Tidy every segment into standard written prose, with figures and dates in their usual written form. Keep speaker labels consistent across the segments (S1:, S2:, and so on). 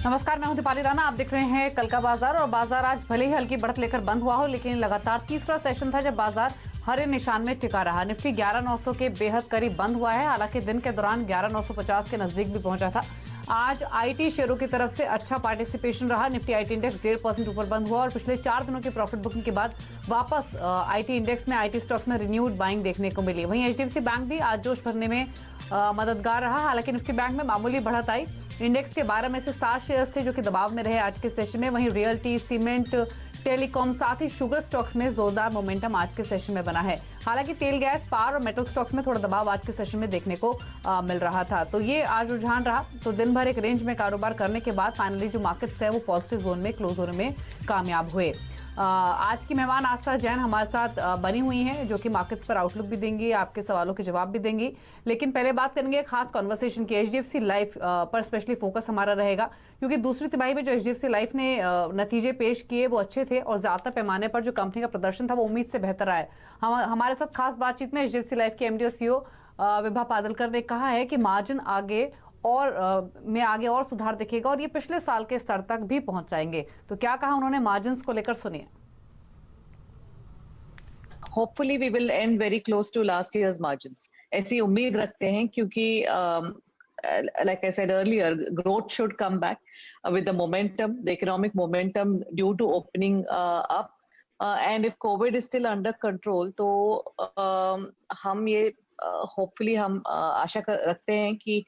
S1: नमस्कार, मैं हूं दीपाली राणा। आप देख रहे हैं कल का बाजार। और बाजार आज भले ही हल्की बढ़त लेकर बंद हुआ हो, लेकिन लगातार तीसरा सेशन था जब बाजार हरे निशान में टिका रहा। निफ्टी 11,900 के बेहद करीब बंद हुआ है, हालांकि दिन के दौरान 11,950 के नजदीक भी पहुंचा था। आज आईटी शेयरों की तरफ से अच्छा पार्टिसिपेशन रहा। निफ्टी आईटी इंडेक्स 1.5% ऊपर बंद हुआ और पिछले 4 दिनों की प्रॉफिट बुकिंग के बाद वापस आईटी इंडेक्स में आईटी स्टॉक्स में रिन्यूड बाइंग देखने को मिली। वहीं एचडीएफसी बैंक भी आज जोश भरने में मददगार रहा। हालांकि निफ्टी बैंक में मामूली बढ़त आई। इंडेक्स के 12 में से 7 शेयर्स थे जो कि दबाव में रहे आज के सेशन में। वहीं रियल्टी, सीमेंट, टेलीकॉम साथ ही शुगर स्टॉक्स में जोरदार मोमेंटम आज के सेशन में बना है। हालांकि तेल, गैस, पावर और मेटल स्टॉक्स में थोड़ा दबाव आज के सेशन में देखने को मिल रहा था। तो ये आज रुझान रहा। तो दिन भर एक रेंज में कारोबार करने के बाद फाइनली जो मार्केट्स है वो पॉजिटिव जोन में क्लोज होने में कामयाब हुए। आज की मेहमान आस्था जैन हमारे साथ बनी हुई हैं, जो कि मार्केट्स पर आउटलुक भी देंगी, आपके सवालों के जवाब भी देंगी। लेकिन पहले बात करेंगे खास कॉन्वर्सेशन की। एचडीएफसी लाइफ पर स्पेशली फोकस हमारा रहेगा, क्योंकि दूसरी तिमाही में जो एचडीएफसी लाइफ ने नतीजे पेश किए वो अच्छे थे और ज्यादा पैमाने पर जो कंपनी का प्रदर्शन था वो उम्मीद से बेहतर आया। हमारे साथ खास बातचीत में एचडीएफसी लाइफ के एमडी और सीईओ विभा पादलकर ने कहा है कि मार्जिन आगे और सुधार दिखेगा और ये पिछले साल के स्तर तक भी पहुंच जाएंगे। तो क्या कहा उन्होंने मार्जिन्स को लेकर, सुनिए।
S2: Hopefully we will end very close to last year's margins. ऐसी उम्मीद रखते हैं क्योंकि like I said earlier, growth should come back with the momentum, the economic momentum due to opening up. And if COVID is still under control, तो हम ये hopefully हम आशा रखते हैं कि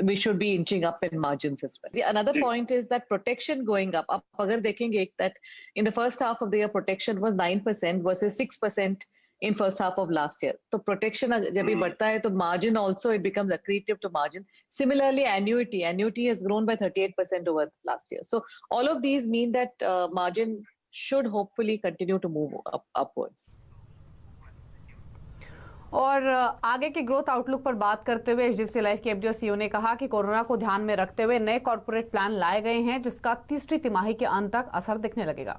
S2: we should be inching up in margins as well. Another point is that protection going up. आप अगर देखेंगे that in the first half of the year protection was 9% versus 6% in first half of last year. तो protection जब भी बढ़ता है तो margin also it becomes accretive to margin. Similarly, annuity has grown by 38% over last year. So all of these mean that margin should hopefully continue to move upwards.
S1: और आगे की growth outlook पर बात करते हुए एचडीएफसी लाइफ के MD और CEO ने कहा कि कोरोना को ध्यान में रखते हुए नए कॉर्पोरेट प्लान लाए गए हैं, जिसका तीसरी तिमाही के अंत तक असर दिखने लगेगा।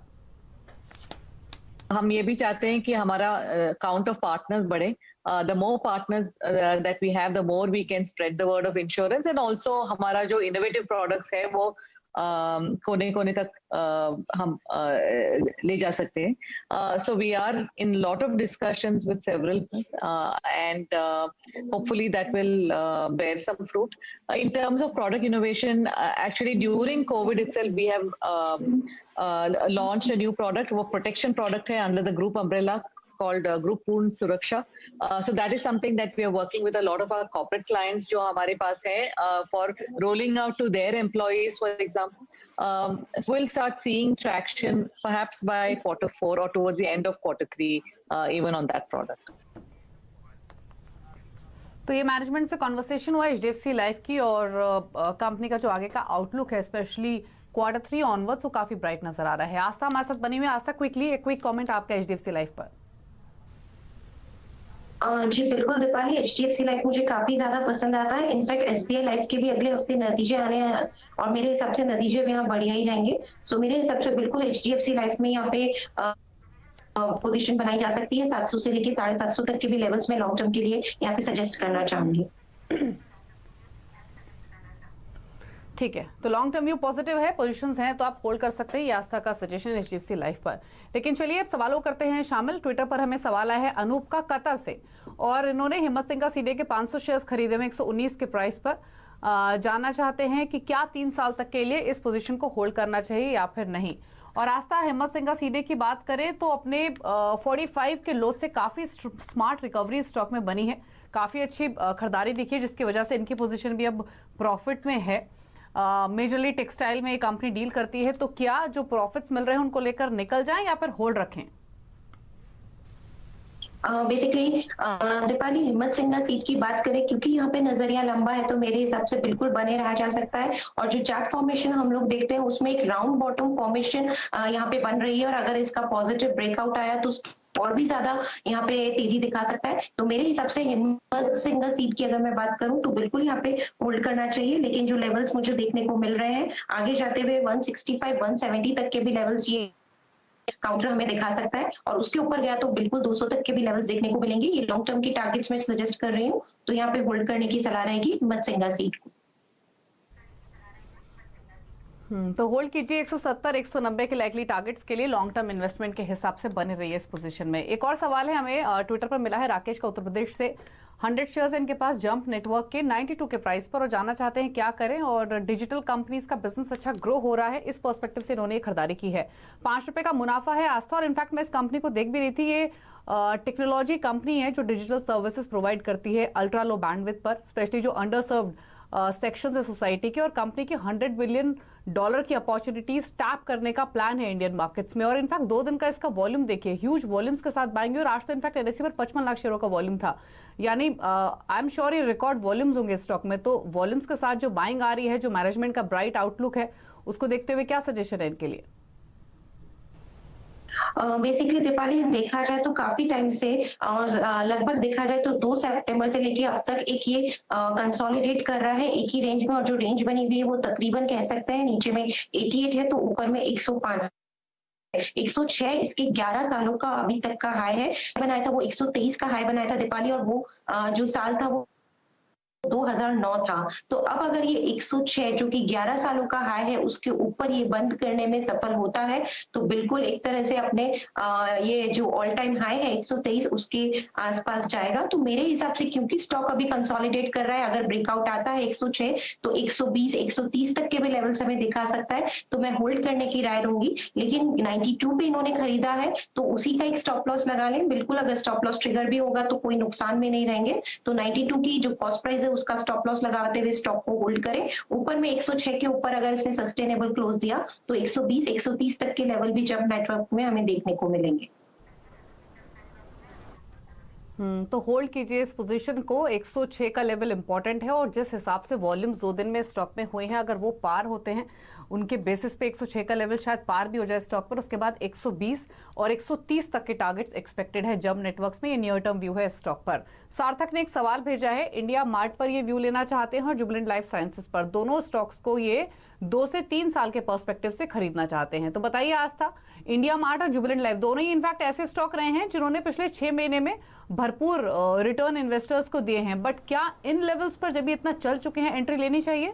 S2: हम ये भी चाहते हैं कि हमारा काउंट ऑफ पार्टनर्स बढ़े। The more partners that we have, the more we can spread the word of insurance, and also हमारा जो innovative products है वो कोने-कोने तक हम ले जा सकते हैं। So we are in lot of discussions with several and hopefully that will bear some fruit. In terms of product innovation, actually during COVID itself we have launched a new product, वो protection product है under the group umbrella called Group Poorn Suraksha. So that is something that we are working with a lot of our corporate clients जो हमारे पास है for rolling out to their employees, for example. So we'll start seeing traction perhaps by Q4 or towards the end of Q3 even on that product.
S1: तो ये management से conversation हुआ HDFC life की, और company का जो आगे का आउटलुक है स्पेशली Q3 ऑनवर्ड्स वो काफी ब्राइट नजर आ रहा है। आस्था हमारे साथ बनी हुई। आस्था, क्विकली एक क्विक कमेंट आपका एचडीएफसी लाइफ पर।
S3: जी बिल्कुल दीपाली, एचडीएफसी लाइफ मुझे काफी ज्यादा पसंद आता है। इनफैक्ट एसबीआई लाइफ के भी अगले हफ्ते नतीजे आने हैं और मेरे हिसाब से नतीजे भी यहाँ बढ़िया ही रहेंगे। सो मेरे हिसाब से बिल्कुल एचडीएफसी लाइफ में यहाँ पे पोजीशन बनाई जा सकती है। 700 से लेके 750 तक के भी लेवल्स में लॉन्ग टर्म के लिए यहाँ पे सजेस्ट करना चाहूंगी।
S1: ठीक है, तो लॉन्ग टर्म व्यू पॉजिटिव है, पोजीशंस हैं तो आप होल्ड कर सकते हैं। ये आस्था का सजेशन एचडीएफसी लाइफ पर। लेकिन चलिए अब सवालों करते हैं शामिल। ट्विटर पर हमें सवाल आया है अनूप का कतर से, और इन्होंने हिम्मत सिंह का सीडे के 500 शेयर्स खरीदे हुए 119 के प्राइस पर। जानना चाहते हैं कि क्या 3 साल तक के लिए इस पोजीशन को होल्ड करना चाहिए या फिर नहीं। और आस्था, हिम्मत सिंह का सीडे की बात करें तो अपने 45 के लो से काफी स्मार्ट रिकवरी स्टॉक में बनी है। काफी अच्छी खरीदारी दिखी है, जिसकी वजह से इनकी पोजीशन भी अब प्रॉफिट में है। मेजरली टेक्सटाइल में ये कंपनी डील करती है, तो क्या जो प्रॉफिट्स मिल रहे हैं उनको लेकर निकल जाएं या फिर होल्ड रखें?
S3: बेसिकली दीपाली, हिम्मत सिंह का सीट की बात करें, क्योंकि यहाँ पे नजरिया लंबा है तो मेरे हिसाब से बिल्कुल बने रहा जा सकता है। और जो चार्ट फॉर्मेशन हम लोग देखते हैं उसमें एक राउंड बॉटम फॉर्मेशन यहाँ पे बन रही है, और अगर इसका पॉजिटिव ब्रेकआउट आया तो और भी ज्यादा यहाँ पे तेजी दिखा सकता है। तो मेरे हिसाब से हिम्मत सिंह सीट की अगर मैं बात करूं तो बिल्कुल यहाँ पे होल्ड करना चाहिए। लेकिन जो लेवल्स मुझे देखने को मिल रहे हैं आगे जाते हुए 165 170 तक के भी लेवल्स ये काउंटर हमें दिखा सकता है, और उसके ऊपर गया तो बिल्कुल 200 तक के भी लेवल्स देखने को मिलेंगे। ये लॉन्ग टर्म की टारगेट्स में सजेस्ट कर रही हूँ, तो यहाँ पे होल्ड करने की सलाह रहेगी हिम्मत सिंह सीट को।
S1: तो होल्ड कीजिए 170 190 के लाइकली टारगेट्स के लिए लॉन्ग टर्म इन्वेस्टमेंट के हिसाब से बने रहिए इस पोजीशन में। एक और सवाल है हमें ट्विटर पर मिला है, राकेश का उत्तर प्रदेश से। 100 शेयर्स इनके पास जंप नेटवर्क के 92 के प्राइस पर, और जानना चाहते हैं क्या करें, और डिजिटल कंपनीज का बिजनेस अच्छा ग्रो हो रहा है, इस पर्सपेक्टिव से इन्होंने खरीदारी की है। 5 रुपए का मुनाफा है आस्था, और इनफैक्ट मैं इस कंपनी को देख भी रही थी। ये टेक्नोलॉजी कंपनी है जो डिजिटल सर्विसेज प्रोवाइड करती है अल्ट्रा लो बैंडविड्थ पर, स्पेशली जो अंडर सर्व्ड सेक्शंस है सोसाइटी के, और कंपनी की $100 बिलियन की अपॉर्चुनिटीज टैप करने का प्लान है इंडियन मार्केट्स में। और इनफैक्ट 2 दिन का इसका वॉल्यूम देखिए, ह्यूज वॉल्यूम्स के साथ बाएंगे, और आज तो इनफैक्ट एनएसई पर 55 लाख शेयरों का वॉल्यूम था, यानी आई एम श्योर ये रिकॉर्ड वॉल्यूम्स होंगे स्टॉक में। तो वॉल्यूम्स के साथ जो बाइंग आ रही है, जो मैनेजमेंट का ब्राइट आउटलुक है, उसको देखते हुए क्या सजेशन है इनके लिए?
S3: बेसिकली दीपाली देखा जाए तो काफी टाइम से, और लगभग देखा जाए तो 2 सितंबर से लेके अब तक एक ये कंसोलिडेट कर रहा है एक ही रेंज में, और जो रेंज बनी हुई है वो तकरीबन कह सकते हैं नीचे में 88 है तो ऊपर में 105 106 इसके 11 सालों का अभी तक का हाई है। बनाया था वो 123 का हाई बनाया था दीपाली, और वो जो साल था वो 2009 था। तो अब अगर ये 106 जो कि 11 सालों का हाई है उसके ऊपर ये बंद करने में सफल होता है तो बिल्कुल एक तरह से अपने ये जो ऑल टाइम हाई है 123 उसके आसपास जाएगा। तो मेरे हिसाब से क्योंकि स्टॉक अभी कंसोलिडेट कर रहा है, अगर ब्रेकआउट आता है 106 तो 120 130 तक के भी लेवल्स हमें दिखा सकता है, तो मैं होल्ड करने की राय दूंगी। लेकिन 92 पे इन्होंने खरीदा है तो उसी का एक स्टॉप लॉस लगा लें। बिल्कुल अगर स्टॉप लॉस ट्रिगर भी होगा तो कोई नुकसान में नहीं रहेंगे। तो 92 की जो कॉस्ट प्राइस है उसका स्टॉप लॉस लगाते हुए स्टॉक को होल्ड करें। ऊपर में 106 के ऊपर अगर इसने सस्टेनेबल क्लोज दिया तो 120 130 तक के लेवल भी जब नेटवर्क में हमें देखने को मिलेंगे।
S1: तो होल्ड कीजिए इस पोजीशन को। 106 का लेवल इंपॉर्टेंट है, और जिस हिसाब से वॉल्यूम्स 2 दिन में स्टॉक में हुए हैं, अगर वो पार होते हैं उनके बेसिस पे 106 का लेवल शायद पार भी हो जाए स्टॉक पर। उसके बाद 120 और 130 तक के टारगेट्स एक्सपेक्टेड है जब नेटवर्क्स में। ये नियर टर्म व्यू है स्टॉक पर। सार्थक ने एक सवाल भेजा है, इंडिया मार्ट पर ये व्यू लेना चाहते हैं और जुबिलेंट लाइफ साइंसेस पर, दोनों स्टॉक्स को ये 2 से 3 साल के पर्सपेक्टिव से खरीदना चाहते हैं। तो बताइए आस्था, इंडिया मार्ट और जुबिलेंट लाइफ दोनों ही इनफैक्ट ऐसे स्टॉक रहे हैं जिन्होंने पिछले 6 महीने में भरपूर रिटर्न इन्वेस्टर्स को दिए हैं, बट क्या इन लेवल्स पर जब ये इतना चल चुके हैं एंट्री लेनी चाहिए?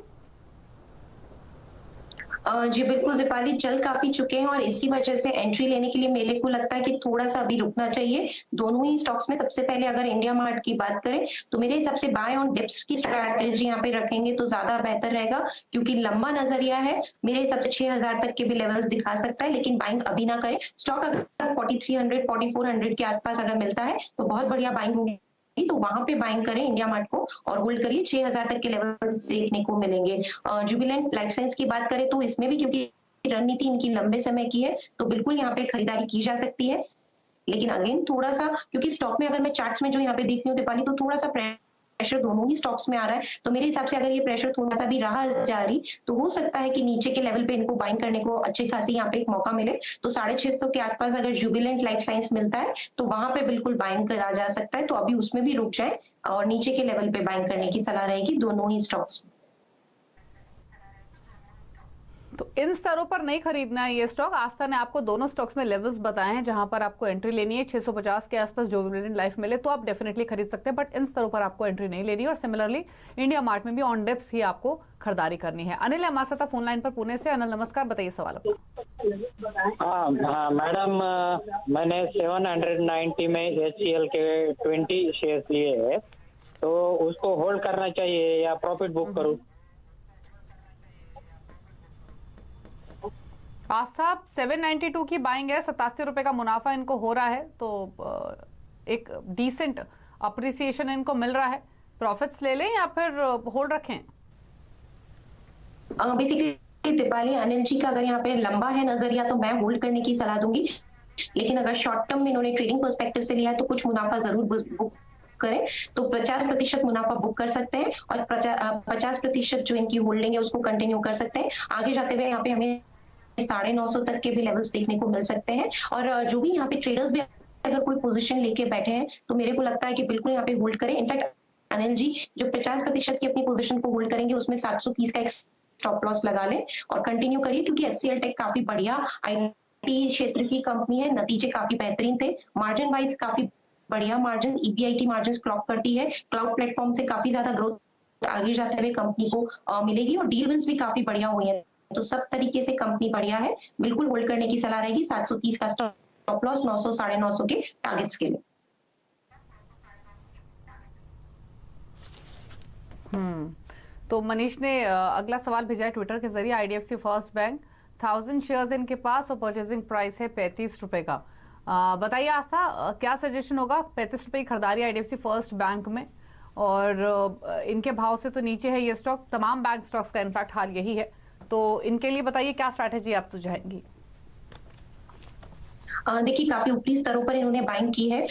S3: जी बिल्कुल दीपाली, चल काफी चुके हैं और इसी वजह से एंट्री लेने के लिए मेरे को लगता है कि थोड़ा सा अभी रुकना चाहिए दोनों ही स्टॉक्स में। सबसे पहले अगर इंडिया मार्ट की बात करें तो मेरे हिसाब से बाय ऑन डिप्स की स्ट्रैटेजी यहाँ पे रखेंगे तो ज्यादा बेहतर रहेगा, क्योंकि लंबा नजरिया है। मेरे हिसाब से 6000 तक के भी लेवल्स दिखा सकता है, लेकिन बाइंग अभी ना करें। स्टॉक अगर 4300 4400 के आसपास अगर मिलता है तो बहुत बढ़िया बाइंग होगी, तो वहां पे बाइंग करें इंडिया मार्ट को और होल्ड करिए। 6000 तक के लेवल्स देखने को मिलेंगे। जुबिलेंट लाइफ साइंस की बात करें तो इसमें भी क्योंकि रणनीति इनकी लंबे समय की है तो बिल्कुल यहाँ पे खरीदारी की जा सकती है। लेकिन अगेन थोड़ा सा, क्योंकि स्टॉक में अगर मैं चार्ट्स में जो यहाँ पे देख रही हूँ दीपाली, तो थोड़ा सा प्रेशर दोनों ही स्टॉक्स में आ रहा है। तो मेरे हिसाब से अगर ये प्रेशर थोड़ा सा भी रहा जारी तो हो सकता है कि नीचे के लेवल पे इनको बाइंग करने को अच्छी खासी यहाँ पे एक मौका मिले। तो 650 के आसपास अगर जुबिलेंट लाइफ साइंस मिलता है तो वहां पे बिल्कुल बाइंग करा जा सकता है। तो अभी उसमें भी रुक जाए और नीचे के लेवल पे बाइंग करने की सलाह रहेगी दोनों ही स्टॉक्स में।
S1: तो इन स्तरों पर नहीं खरीदना है ये स्टॉक। आस्था ने आपको दोनों स्टॉक्स में लेवल्स बताए हैं जहां पर आपको एंट्री लेनी है। 650 के आसपास जुबिलेंट लाइफ मिले तो आप डेफिनेटली खरीद सकते हैं, बट इन स्तरों पर आपको एंट्री नहीं लेनी है। और सिमिलरली इंडिया मार्ट में भी ऑन डिप्स ही आपको खरीदारी करनी है। अनिल हमारे साथ फोन लाइन पर पुणे से। अनिल नमस्कार, बताइए सवाल अपना।
S4: हाँ मैडम, मैंने 790 में HCL के 20 शेयर्स लिए है, तो उसको होल्ड करना चाहिए या प्रॉफिट बुक करूं?
S1: आस्था 792 की बाइंग है, 87 रुपए का मुनाफा इनको हो रहा है, तो एक डिसेंट अप्रिसिएशन इनको मिल रहा है। प्रॉफिट्स ले लें या फिर होल्ड रखें?
S3: बेसिकली दीपाली, अनिल जी का अगर यहाँ पे लंबा है नजरिया तो मैं होल्ड करने की सलाह दूंगी, लेकिन अगर शॉर्ट टर्म में इन्होंने ट्रेडिंग पर्सपेक्टिव से लिया है तो कुछ मुनाफा जरूर बुक करें। तो 50% मुनाफा बुक कर सकते हैं और 50% जो इनकी होल्डिंग है उसको कंटिन्यू कर सकते हैं। आगे जाते हुए यहाँ पे हमें 950 तक के भी लेवल्स देखने को मिल सकते हैं। और जो भी यहाँ पे ट्रेडर्स भी अगर कोई पोजीशन लेके बैठे हैं तो मेरे को लगता है कि बिल्कुल यहाँ पे होल्ड करें। इनफैक्ट अनिल जी जो 50% की अपनी पोजीशन को होल्ड करेंगे उसमें 730 का एक स्टॉप लॉस लगा लें और कंटिन्यू करिए, क्योंकि HCL टेक काफी बढ़िया IT क्षेत्र की कंपनी है। नतीजे काफी बेहतरीन थे, मार्जिन वाइज काफी बढ़िया मार्जिन, EBIT मार्जिन क्लॉक करती है। क्लाउड प्लेटफॉर्म से काफी ज्यादा ग्रोथ आगे जाते हुए कंपनी को मिलेगी और डील विंस भी काफी बढ़िया हुई है तो सब तरीके से कंपनी बढ़िया है, बिल्कुल होल्ड करने की सलाह रहेगी। 730 का स्टॉप लॉस, 900 950 के टारगेट्स के लिए।
S1: तो मनीष ने अगला सवाल भेजा है ट्विटर के जरिए। आईडीएफसी फर्स्ट बैंक 1000 शेयर्स इनके पास और परचेजिंग प्राइस है 35 रुपए का। बताइए आस्था, क्या सजेशन होगा? 35 रुपए की खरीदारी आईडीएफसी फर्स्ट बैंक में, और इनके भाव से तो नीचे है ये स्टॉक, तमाम बैंक स्टॉक्स का इनफैक्ट हाल यही है। तो इनके लिए बताइए क्या स्ट्रैटेजी आप सुझाएंगी?
S3: देखिए काफी ऊपरी स्तरों पर इन्होंने बाइंग की है।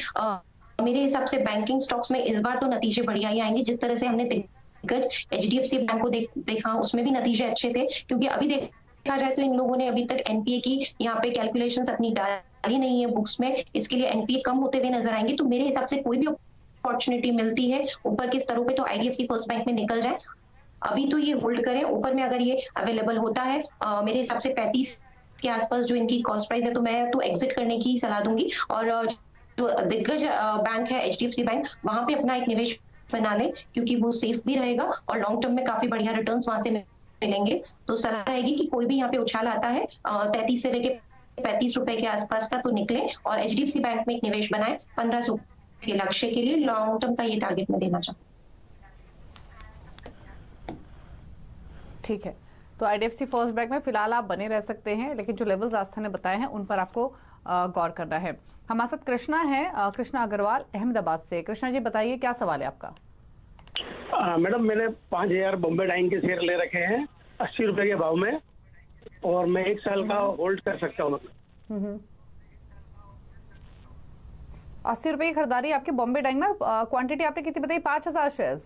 S3: मेरे हिसाब से बैंकिंग स्टॉक्स में इस बार तो नतीजे बढ़िया ही आएंगे। जिस तरह से हमने दिग्गज एचडीएफसी बैंक को देखा, उसमें भी नतीजे अच्छे थे, क्योंकि अभी देखा जाए तो इन लोगों ने अभी तक एनपीए की यहाँ पे कैलकुलेशंस अपनी डाली नहीं है बुक्स में, इसके लिए एनपीए कम होते हुए नजर आएंगे। तो मेरे हिसाब से कोई भी अपॉर्चुनिटी मिलती है ऊपर के स्तरों पे तो आईडीएफसी फर्स्ट बैंक में निकल जाए। अभी तो ये होल्ड करें, ऊपर में अगर ये अवेलेबल होता है मेरे हिसाब से 35 के आसपास जो इनकी कॉस्ट प्राइस है, तो मैं तो एग्जिट करने की सलाह दूंगी। और जो दिग्गज बैंक है एचडीएफसी बैंक, वहां पे अपना एक निवेश बना ले, क्योंकि वो सेफ भी रहेगा और लॉन्ग टर्म में काफी बढ़िया रिटर्न्स वहां से मिलेंगे। तो सलाह रहेगी कि कोई भी यहाँ पे उछाल आता है 33 से लेके 35 रुपए के आसपास का, तो निकले और एचडीएफसी बैंक में एक निवेश बनाए 1500 के लक्ष्य के लिए। लॉन्ग टर्म का ये टारगेट में देना चाहूँ।
S1: ठीक है, तो आईडीएफसी फर्स्ट बैंक में फिलहाल आप बने रह सकते हैं, लेकिन जो लेवल्स आस्था ने बताए हैं उन पर आपको गौर करना है। हमारे साथ कृष्णा है, कृष्णा अग्रवाल अहमदाबाद से। कृष्णा जी बताइए क्या सवाल है आपका?
S5: मैडम मैंने 5000 बॉम्बे डाइंग के शेयर ले रखे हैं 80 रुपए के भाव में, और मैं 1 साल का होल्ड कर सकता हूँ।
S1: 80 रुपए की खरीदारी आपकी बॉम्बे डाइंग में, क्वांटिटी आपने कितनी बताई? 5000 शेयर।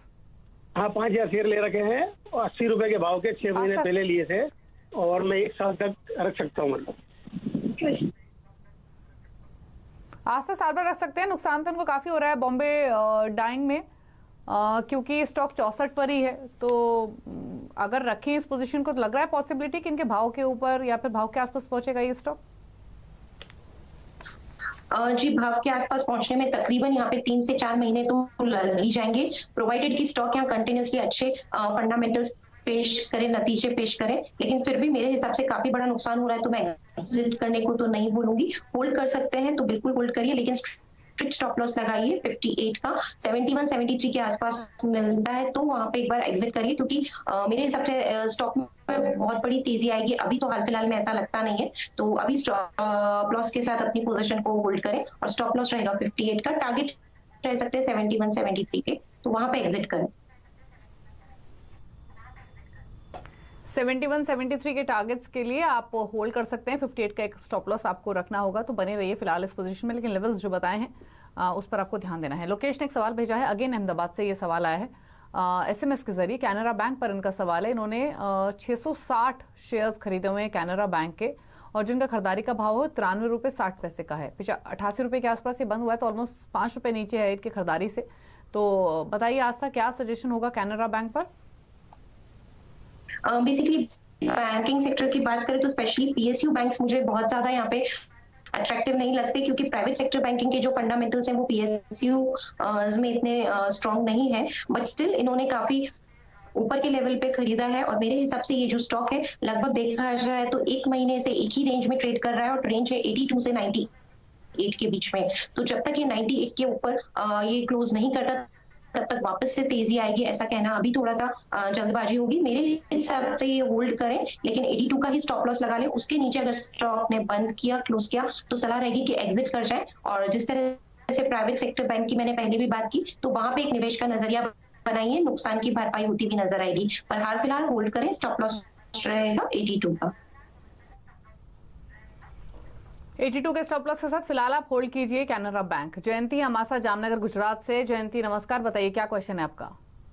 S5: हाँ 5000 शेयर ले रखे हैं और 80 रुपए के भाव के 6 महीने पहले लिए थे, और मैं 1 साल तक रख सकता हूँ। मतलब
S1: आज से साल भर रख सकते हैं। नुकसान तो उनको काफी हो रहा है बॉम्बे डाइंग में, क्योंकि स्टॉक 64 पर ही है। तो अगर रखें इस पोजीशन को, तो लग रहा है पॉसिबिलिटी कि इनके भाव के ऊपर या फिर भाव के आसपास पहुंचेगा ये स्टॉक।
S3: जी भाव के आसपास पहुंचने में तकरीबन यहाँ पे 3 से 4 महीने तो लग ही जाएंगे, प्रोवाइडेड की स्टॉक यहाँ कंटिन्यूसली अच्छे फंडामेंटल्स पेश करें, नतीजे पेश करें। लेकिन फिर भी मेरे हिसाब से काफी बड़ा नुकसान हो रहा है, तो मैं एग्जिट करने को तो नहीं बोलूंगी। होल्ड कर सकते हैं तो बिल्कुल होल्ड करिए, लेकिन स्ट्रिक्ट स्टॉप लॉस लगाइए 58 का। 71 73 के आसपास मिलता है तो वहां पे एक बार एग्जिट करिए, क्योंकि मेरे हिसाब से स्टॉक में बहुत बड़ी तेजी आएगी। अभी तो हाल फिलहाल में ऐसा लगता नहीं है, तो अभी स्टॉप लॉस के साथ अपनी पोजीशन को होल्ड करें, और स्टॉप लॉस रहेगा 58 का। टारगेट रह सकते हैं 71 73 के, तो वहां पे एग्जिट करें।
S1: 71 73 के टारगेट्स के लिए आप होल्ड कर सकते हैं। 58 का एक स्टॉप लॉस आपको रखना होगा, तो बने रहिए फिलहाल इस पोजीशन में, लेकिन लेवल्स जो बताए हैं उस पर आपको ध्यान देना है। लोकेश ने एक सवाल भेजा है, अगेन अहमदाबाद से ये सवाल आया है एसएमएस के जरिए। कैनरा बैंक पर इनका सवाल है। इन्होंने 660 शेयर्स खरीदे हुए हैं कैनरा बैंक के, और जिनका खरीदारी का भाव है 93 रुपये 60 पैसे का है। 88 रुपये के आसपास ये बंद हुआ है, तो ऑलमोस्ट 5 रुपये नीचे है इनकी खरीदारी से। तो बताइए आस्था, क्या सजेशन होगा कैनरा बैंक पर?
S3: बेसिकली बैंकिंग सेक्टर की बात करें तो स्पेशली पीएसयू बैंक्स मुझे बहुत ज्यादा यहाँ पे अट्रैक्टिव नहीं लगते, क्योंकि प्राइवेट सेक्टर बैंकिंग के जो फंडामेंटल्स हैं वो पीएसयू में इतने स्ट्रांग नहीं है। बट स्टिल इन्होंने काफी ऊपर के लेवल पे खरीदा है, और मेरे हिसाब से ये जो स्टॉक है लगभग देखा जाए तो 1 महीने से एक ही रेंज में ट्रेड कर रहा है, और रेंज है 82 से 98 के बीच में। तो जब तक ये 98 के ऊपर ये क्लोज नहीं करता तब तक वापस से तेजी आएगी, ऐसा कहना अभी थोड़ा सा जल्दबाजी होगी। मेरे हिसाब से ये होल्ड करें, लेकिन 82 का ही स्टॉप लॉस लगा लें। उसके नीचे अगर स्टॉक ने बंद किया, क्लोज किया, तो सलाह रहेगी कि एग्जिट कर जाए। और जिस तरह से प्राइवेट सेक्टर बैंक की मैंने पहले भी बात की, तो वहां पे एक निवेश का नजरिया बनाइए, नुकसान की भरपाई होती भी नजर आएगी। पर हाल फिलहाल होल्ड करें, स्टॉप लॉस रहेगा 82 का।
S1: 82 के स्टॉप लॉस के साथ फिलहाल आप होल्ड कीजिए कैनरा बैंक। जयंती हमासा जामनगर गुजरात से। जयंती नमस्कार, बताइए क्या क्वेश्चन है आपका?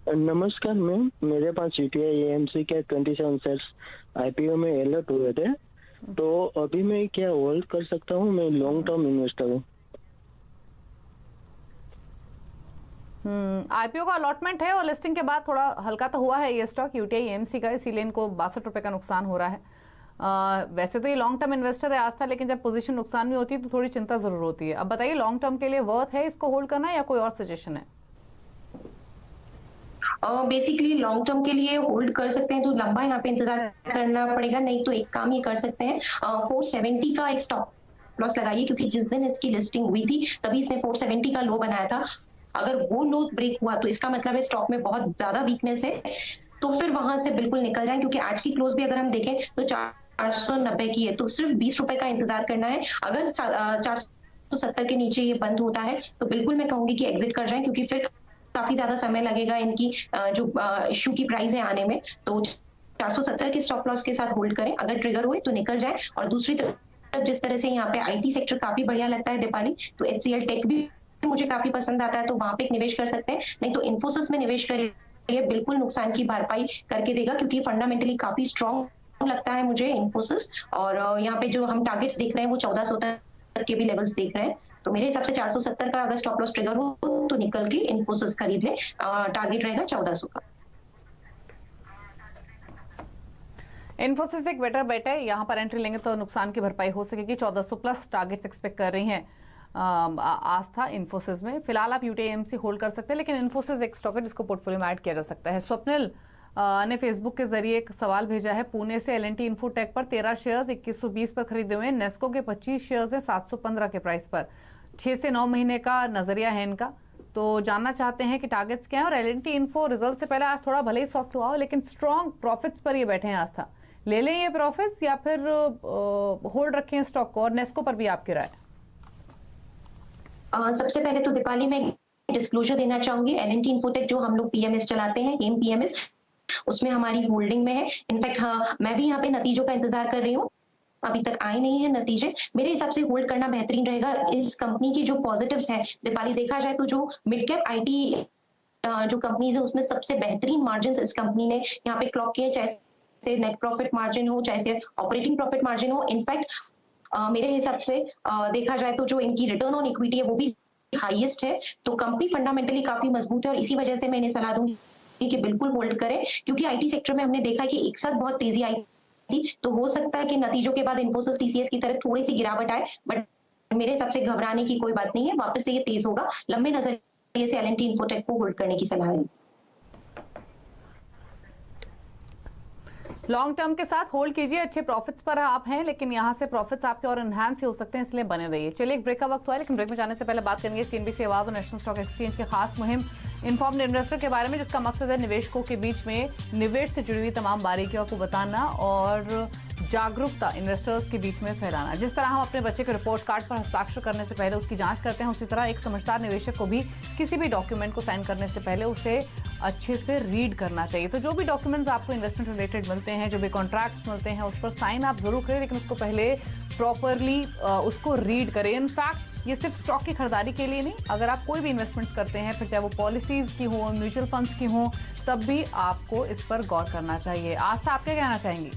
S6: नमस्कार मैम, मेरे पास यूटीआई एएमसी के 27 शेयर्स आईपीओ में अलर्ट हुए थे, तो अभी मैं क्या होल्ड कर सकता हूँ? मैं लॉन्ग टर्म इन्वेस्टर हूँ।
S1: आईपीओ का अलॉटमेंट है, और लिस्टिंग के बाद थोड़ा हल्का तो हुआ है ये स्टॉक यूटीआई एएमसी का, इसीलिए इनको 62 रुपए का नुकसान हो रहा है। वैसे तो ये लॉन्ग टर्म इन्वेस्टर है आस्था, लेकिन जब पोजीशन नुकसान में होती है तो थोड़ी चिंता जरूर होती है। अब बताइए लॉन्ग टर्म के लिए वर्थ है इसको होल्ड करना, या कोई और सजेशन है?
S3: बेसिकली लॉन्ग टर्म के लिए होल्ड कर सकते हैं तो लंबा यहाँ पे इंतजार करना पड़ेगा, नहीं तो एक काम ही कर सकते हैं 470 का एक स्टॉप लॉस लगाइए, क्योंकि जिस दिन इसकी लिस्टिंग हुई थी तभी इसने 470 का लो बनाया था। अगर वो लो ब्रेक हुआ तो इसका मतलब है स्टॉक में बहुत ज्यादा वीकनेस है, तो फिर वहां से बिल्कुल निकल जाए, क्योंकि आज की क्लोज भी अगर हम देखें तो 490 की है, तो सिर्फ 20 रुपए का इंतजार करना है। अगर 470 के नीचे ये बंद होता है तो बिल्कुल मैं कहूंगी कि एग्जिट कर जाएं, क्योंकि फिर काफी ज्यादा समय लगेगा इनकी जो इश्यू की प्राइस है आने में। तो 470 के स्टॉप लॉस के साथ होल्ड करें, अगर ट्रिगर हुए तो निकल जाए। और दूसरी तरफ जिस तरह से यहाँ पे आईटी सेक्टर काफी बढ़िया लगता है दीपाली, तो HCL टेक भी मुझे काफी पसंद आता है, तो वहां पे एक निवेश कर सकते हैं। नहीं तो इन्फोसिस में निवेश करिए, बिल्कुल नुकसान की भरपाई करके देगा, क्योंकि फंडामेंटली काफी स्ट्रॉन्ग लगता है मुझे इन्फोसिस। और यहाँ पे जो हम टारगेट्स देख रहे हैं वो 1400 तक के भी लेवल्स देख रहे हैं, तो मेरे हिसाब से 470 का अगर स्टॉप लॉस ट्रिगर हो तो निकल के इन्फोसिस खरीद ले, टारगेट रहेगा 1400 का।
S1: इन्फोसिस एक बेटर बेट है, यहाँ पर एंट्री लेंगे तो नुकसान की भरपाई हो सकेगी। 1400 प्लस टारगेट्स एक्सपेक्ट कर रही हैं आस्था इन्फोसिस में। फिलहाल आप यूटीएमसी होल्ड कर सकते हैं, लेकिन इन्फोसिस एक स्टॉक है जिसको पोर्टफोलियो में ऐड किया जा सकता है। स्वप्निल ने फेसबुक के जरिए एक सवाल भेजा है, पुणे से एल&टी इन्फोटेक पर 13 शेयर्स 2120 पर खरीदे हुए हैं, नेस्को के 25 शेयर्स हैं 715 के प्राइस पर। 6 से 9 महीने का नजरिया है इनका, तो जानना चाहते हैं कि टारगेट्स क्या है। और एल&टी इन्फो रिजल्ट से पहले आज थोड़ा भले ही सॉफ्ट हुआ हो, लेकिन स्ट्रॉन्ग प्रॉफिट्स पर ये बैठे हैं आस्था। ले लें ये प्रॉफिट्स या फिर होल्ड रखें स्टॉक को? और नेस्को पर भी आपकी राय?
S3: सबसे पहले तो दीपाली में डिस्क्लोजर देना चाहूंगी, एल&टी इन्फोटेक जो हम लोग पीएमएस चलाते हैं, एम पीएमएस, उसमें हमारी होल्डिंग में है। इनफैक्ट हाँ, मैं भी यहाँ पे नतीजों का इंतजार कर रही हूँ, अभी तक आए नहीं है नतीजे। मेरे हिसाब से होल्ड करना बेहतरीन रहेगा। इस कंपनी की जो पॉजिटिव्स है दीपाली, देखा जाए तो जो मिड कैप आईटी जो कंपनीज है उसमें सबसे बेहतरीन मार्जिन इस कंपनी ने यहाँ पे क्लॉक किए, चाहे से नेट प्रॉफिट मार्जिन हो, चाहे से ऑपरेटिंग प्रॉफिट मार्जिन हो। इनफैक्ट मेरे हिसाब से देखा जाए तो जो इनकी रिटर्न ऑन इक्विटी है वो भी हाईएस्ट है। तो कंपनी फंडामेंटली काफी मजबूत है, और इसी वजह से मैं इन्हें सलाह दूंगी कि बिल्कुल होल्ड करें, क्योंकि आईटी सेक्टर में हमने देखा कि एक साथ बहुत तेजी आई थी, तो हो सकता है कि नतीजों के बाद इन्फोसिस टीसीएस की तरह थोड़ी सी गिरावट आए, बट मेरे हिसाब से घबराने की कोई बात नहीं है, वापस से ये तेज होगा। लंबे नजरिए से एल&टी इन्फोटेक को होल्ड करने की सलाह है।
S1: लॉन्ग टर्म के साथ होल्ड कीजिए, अच्छे प्रॉफिट्स पर आप हैं, लेकिन यहाँ से प्रॉफिट्स आपके और एनहांस हो सकते हैं, इसलिए बने रहिए। चलिए एक ब्रेक का वक्त हुआ है, लेकिन ब्रेक में जाने से पहले बात करेंगे सीएनबीसी आवाज और नेशनल स्टॉक एक्सचेंज के खास मुहिम इन्फॉर्म्ड इन्वेस्टर के बारे में, जिसका मकसद है निवेशकों के बीच में निवेश से जुड़ी हुई तमाम बारीकियों को बताना और जागरूकता इन्वेस्टर्स के बीच में फैलाना। जिस तरह हम अपने बच्चे के रिपोर्ट कार्ड पर हस्ताक्षर करने से पहले उसकी जांच करते हैं, उसी तरह एक समझदार निवेशक को भी किसी भी डॉक्यूमेंट को साइन करने से पहले उसे अच्छे से रीड करना चाहिए। तो जो भी डॉक्यूमेंट्स आपको इन्वेस्टमेंट रिलेटेड मिलते हैं, जो भी कॉन्ट्रैक्ट्स मिलते हैं, उस पर साइन आप जरूर करें, लेकिन उसको पहले प्रॉपरली उसको रीड करें। इनफैक्ट ये सिर्फ स्टॉक की खरीदारी के लिए नहीं, अगर आप कोई भी इन्वेस्टमेंट्स करते हैं, फिर चाहे वो पॉलिसीज की हो, म्यूचुअल फंड्स की हो, तब भी आपको इस पर गौर करना चाहिए। आस्था, आप क्या कहना चाहेंगी?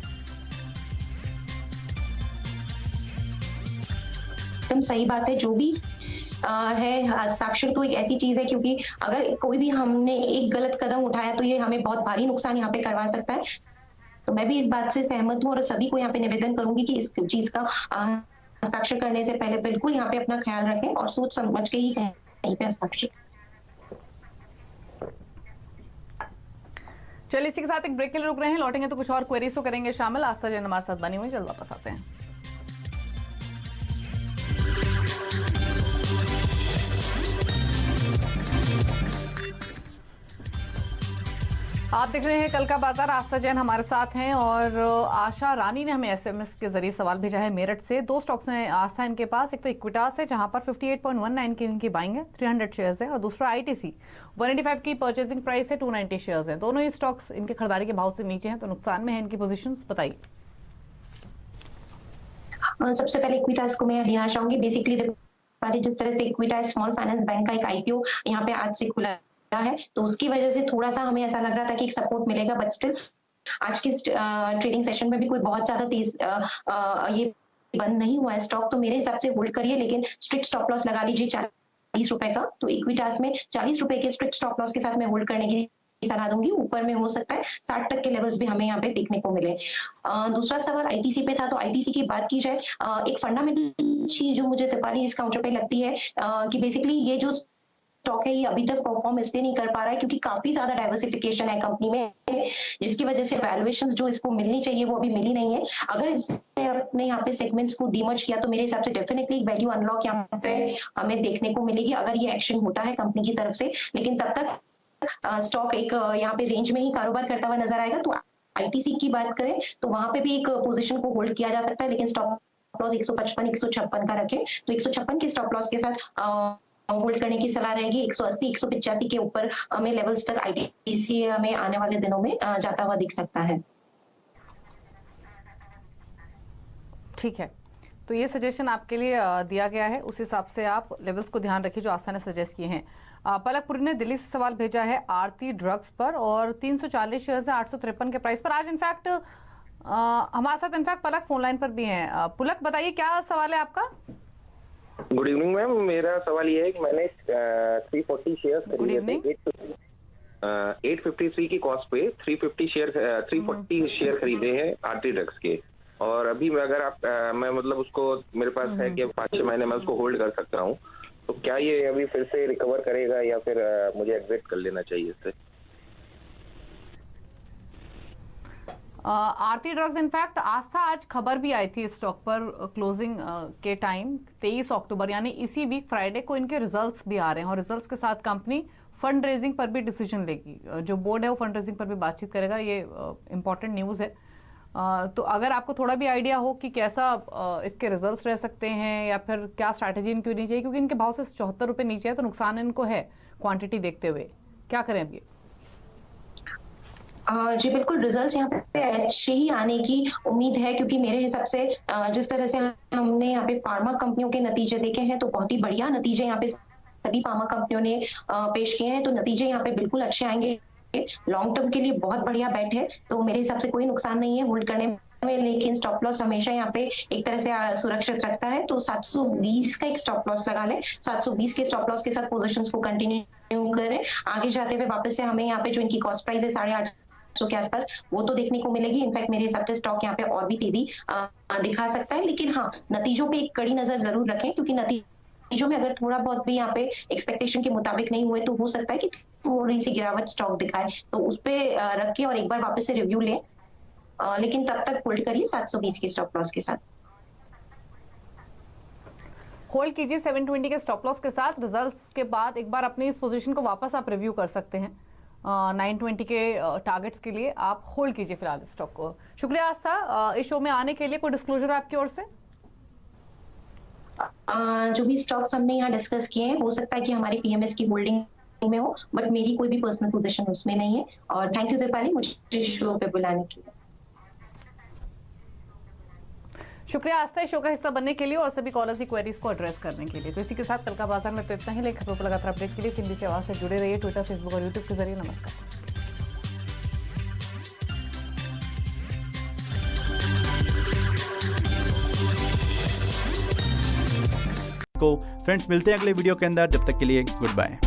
S3: एकदम सही बात है, जो भी है हस्ताक्षर तो एक ऐसी चीज है, क्योंकि अगर कोई भी हमने एक गलत कदम उठाया तो ये हमें बहुत भारी नुकसान यहाँ पे करवा सकता है। तो मैं भी इस बात से सहमत हूँ और सभी को यहाँ पे निवेदन करूंगी कि इस चीज का हस्ताक्षर करने से पहले बिल्कुल यहाँ पे अपना ख्याल रखें और सोच समझ के ही कहीं पे हस्ताक्षर।
S1: चलिए इसी के साथ एक ब्रेक के लिए रुक रहे हैं, लौटेंगे तो कुछ और क्वेरीज को करेंगे शामिल। आस्था जैन हमारे साथ बनी हुई, जल्द वापस आते हैं। आप देख रहे हैं कल का बाजार, आस्था जैन हमारे साथ हैं और आशा रानी ने हमें एसएमएस के जरिए सवाल भेजा है मेरठ से। दो स्टॉक्स हैं आस्था इनके पास, एक तो इक्विटास है जहां पर 58.19 की इनकी बाइंग है, 300 शेयर्स है, और दूसरा आईटीसी 185 की परचेजिंग प्राइस है, 290 शेयर्स है। दोनों ही स्टॉक्स इनके खरीदारी के भाव से नीचे हैं, तो नुकसान में है इनकी पोजीशंस, बताइए।
S3: सबसे पहले इक्विटास को मैं लेना चाहूंगी। बेसिकली जिस तरह से इक्विटास स्मॉल फाइनेंस बैंक का एक आईपीओ यहाँ पे आज से खुला है, तो उसकी वजह से थोड़ा सा हमें ऐसा लग रहा था कि एक सपोर्ट मिलेगा, बट स्टिल आज के ट्रेडिंग सेशन में भी कोई बहुत ज्यादा तेज ये बंद नहीं हुआ है स्टॉक, तो मेरे हिसाब से होल्ड करिए, लेकिन स्ट्रिक्ट स्टॉप लॉस लगा लीजिए 40 रुपए का। तो इक्विटास में 40 रुपए के स्ट्रिक्ट स्टॉप लॉस के साथ मैं होल्ड करने की सलाह दूंगी। ऊपर में हो सकता है 60 तक के लेवल्स भी हमें यहाँ पे देखने को मिले। दूसरा सवाल आईटीसी पे था, तो आईटीसी की बात की जाए, एक फंडामेंटल चीज जो मुझे दीपाली इस काउंटर पे लगती है कि बेसिकली ये जो स्टॉक है ये अभी तक परफॉर्म इसलिए नहीं कर पा रहा है क्योंकि काफी ज्यादा डाइवर्सिफिकेशन है कंपनी में, जिसकी वजह से वैल्यूएशंस जो इसको मिलनी चाहिए वो अभी मिली नहीं है। अगर इसने अपने यहाँ पे सेगमेंट्स को डीमर्ज किया तो मेरे हिसाब से डेफिनेटली वैल्यू अनलॉक यहाँ पे हमें देखने को मिलेगी अगर ये एक्शन होता है कंपनी की तरफ से। लेकिन तब तक स्टॉक एक यहाँ पे रेंज में ही कारोबार करता हुआ नजर आएगा। तो आईटीसी की बात करें तो वहां पे भी एक पोजीशन को होल्ड किया जा सकता है, लेकिन स्टॉप लॉस 155 156 का रखें तो 156 के स्टॉप लॉस के साथ होल्ड करने की सलाह रहेगी। 180 185 के ऊपर हमें लेवल्स तक आईटीसी हमें आने वाले दिनों में जाता हुआ दिख सकता है।
S1: ठीक है, तो ये सजेशन आपके लिए दिया गया है, उस हिसाब से आप लेवल्स को ध्यान रखिए जो आस्था ने सजेस्ट किए हैं। पलकपुरी ने दिल्ली से सवाल भेजा है आरती ड्रग्स पर और 340 शेयर से 853 के प्राइस पर। आज इनफैक्ट हमारे साथ इनफैक्ट पलक फोन लाइन पर भी हैं। पुलक बताइए क्या सवाल है आपका?
S7: गुड इवनिंग मैम, मेरा सवाल ये है कि मैंने 340 शेयर खरीदे थे 853 की कॉस्ट पे 340 शेयर खरीदे हैं आरती ड्रग्स के, और अभी मैं अगर आप मैं मतलब उसको मेरे पास है कि 5-6 महीने में उसको होल्ड कर सकता हूँ, तो क्या ये अभी फिर से रिकवर करेगा या फिर मुझे एग्जिट कर लेना चाहिए इससे?
S1: आरती ड्रग्स इनफैक्ट आस्था आज खबर भी आई थी स्टॉक पर क्लोजिंग के टाइम 23 अक्टूबर यानी इसी वीक फ्राइडे को इनके रिजल्ट्स भी आ रहे हैं और रिजल्ट्स के साथ कंपनी फंड रेजिंग पर भी डिसीजन लेगी। जो बोर्ड है वो फंड रेजिंग पर भी बातचीत करेगा, ये इंपॉर्टेंट न्यूज़ है। तो अगर आपको थोड़ा भी आइडिया हो कि कैसा इसके रिजल्ट्स रह सकते हैं या फिर क्या स्ट्रैटेजी इनकी होनी चाहिए, क्योंकि इनके भाव से 74 रुपये नीचे है तो नुकसान इनको है क्वांटिटी देखते हुए, क्या करें अभी?
S3: जी बिल्कुल, रिजल्ट्स यहाँ पे अच्छे ही आने की उम्मीद है क्योंकि मेरे हिसाब से जिस तरह से हमने यहाँ पे फार्मा कंपनियों के नतीजे देखे हैं तो बहुत ही बढ़िया नतीजे यहाँ पे सभी फार्मा कंपनियों ने पेश किए हैं, तो नतीजे यहाँ पे बिल्कुल अच्छे आएंगे। लॉन्ग टर्म के लिए बहुत बढ़िया बेट है, तो मेरे हिसाब से कोई नुकसान नहीं है होल्ड करने में, लेकिन स्टॉप लॉस हमेशा यहाँ पे एक तरह से सुरक्षित रखता है। तो 720 का एक स्टॉप लॉस लगा लें, 720 के स्टॉप लॉस के साथ पोजीशंस को कंटिन्यू करें। आगे जाते हुए वापस से हमें यहाँ पे जो इनकी कॉस्ट प्राइस है 850 के आसपास वो तो देखने को मिलेगी। इनफैक्ट मेरे हिसाब से स्टॉक यहाँ पे और भी तेजी दिखा सकता है, लेकिन हाँ नतीजों पे एक कड़ी नजर जरूर रखें क्योंकि नतीजों में अगर थोड़ा बहुत भी यहाँ पे एक्सपेक्टेशन के मुताबिक नहीं हुए तो हो सकता है कि थोड़ी सी गिरावट स्टॉक दिखाए, तो उस पे रख के और एक बार वापस से रिव्यू लें, लेकिन तब तक होल्ड करिए 720 के स्टॉप लॉस के साथ।
S1: होल्ड कीजिए 720 के स्टॉप लॉस के साथ। रिजल्ट्स के बाद एक बार अपनी इस पोजीशन को वापस आप रिव्यू कर सकते हैं। 920 के टारगेट्स के लिए आप होल्ड कीजिए फिलहाल स्टॉक को। शुक्रिया आस्था इस शो में आने के लिए। कोई डिस्क्लोजर आपकी ओर से?
S3: जो भी स्टॉक्स हमने यहाँ डिस्कस किए हैं हो सकता है कि हमारी पीएमएस की होल्डिंग में हो, बट मेरी कोई भी पर्सनल पोजीशन उसमें नहीं है। और थैंक यू दीपाली मुझे शो पे बुलाने के लिए।
S1: शुक्रिया आस्था शो का हिस्सा बनने के लिए और सभी कॉलर्स की क्वेरीज को एड्रेस करने के लिए। तो इसी के साथ कल का बाजार में तो इतना ही। लेकिन खबरों पर लगातार अपडेट के लिए सिंधी से आवाज से जुड़े रहिए ट्विटर, फेसबुक और यूट्यूब के जरिए। नमस्कार।
S8: फ्रेंड्स मिलते हैं अगले वीडियो के अंदर, जब तक के लिए गुड बाय।